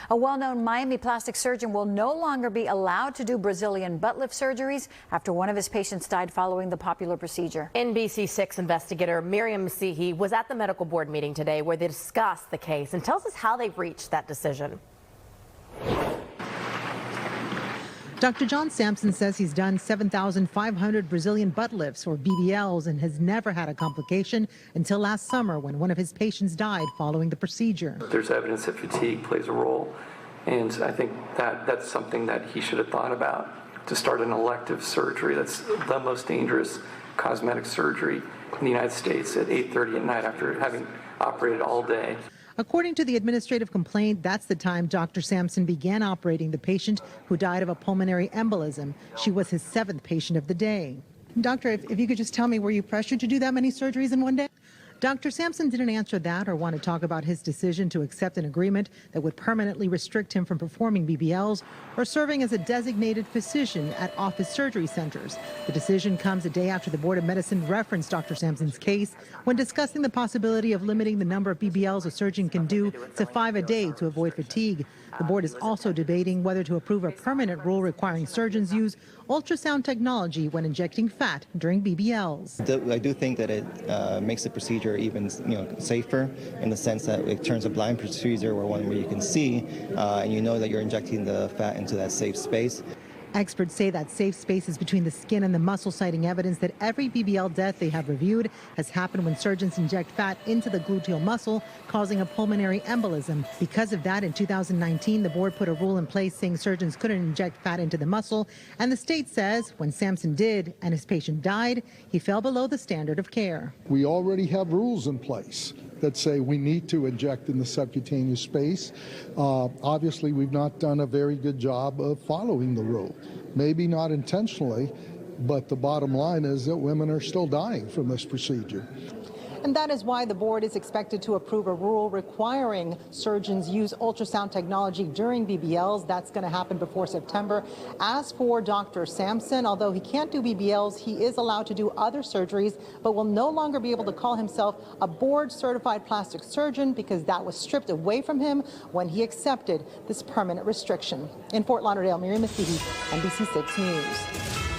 A well-known Miami plastic surgeon will no longer be allowed to do Brazilian butt lift surgeries after one of his patients died following the popular procedure. NBC6 investigator Myriam Masihy was at the medical board meeting today where they discussed the case and tells us how they've reached that decision. Dr. John Sampson says he's done 7,500 Brazilian butt lifts, or BBLs, and has never had a complication until last summer when one of his patients died following the procedure. There's evidence that fatigue plays a role, and I think that's something that he should have thought about, to start an elective surgery. That's the most dangerous cosmetic surgery in the United States at 8:30 at night after having operated all day. According to the administrative complaint, that's the time Dr. Sampson began operating the patient who died of a pulmonary embolism. She was his 7th patient of the day. Doctor, if you could just tell me, were you pressured to do that many surgeries in one day? Dr. Sampson didn't answer that or want to talk about his decision to accept an agreement that would permanently restrict him from performing BBLs or serving as a designated physician at office surgery centers. The decision comes a day after the Board of Medicine referenced Dr. Sampson's case when discussing the possibility of limiting the number of BBLs a surgeon can do to 5 a day to avoid fatigue. The board is also debating whether to approve a permanent rule requiring surgeons use ultrasound technology when injecting fat during BBLs. I do think that it makes the procedure even safer, in the sense that it turns a blind procedure or one where you can see and you know that you're injecting the fat into that safe space. Experts say that safe space is between the skin and the muscle, citing evidence that every BBL death they have reviewed has happened when surgeons inject fat into the gluteal muscle, causing a pulmonary embolism. Because of that, in 2019, the board put a rule in place saying surgeons couldn't inject fat into the muscle, and the state says when Sampson did and his patient died, he fell below the standard of care. We already have rules in place that say we need to inject in the subcutaneous space. Obviously, we've not done a very good job of following the rule. Maybe not intentionally, but the bottom line is that women are still dying from this procedure. And that is why the board is expected to approve a rule requiring surgeons use ultrasound technology during BBLs. That's going to happen before September. As for Dr. Sampson, although he can't do BBLs, he is allowed to do other surgeries, but will no longer be able to call himself a board-certified plastic surgeon because that was stripped away from him when he accepted this permanent restriction. In Fort Lauderdale, Myriam Masihy, NBC6 News.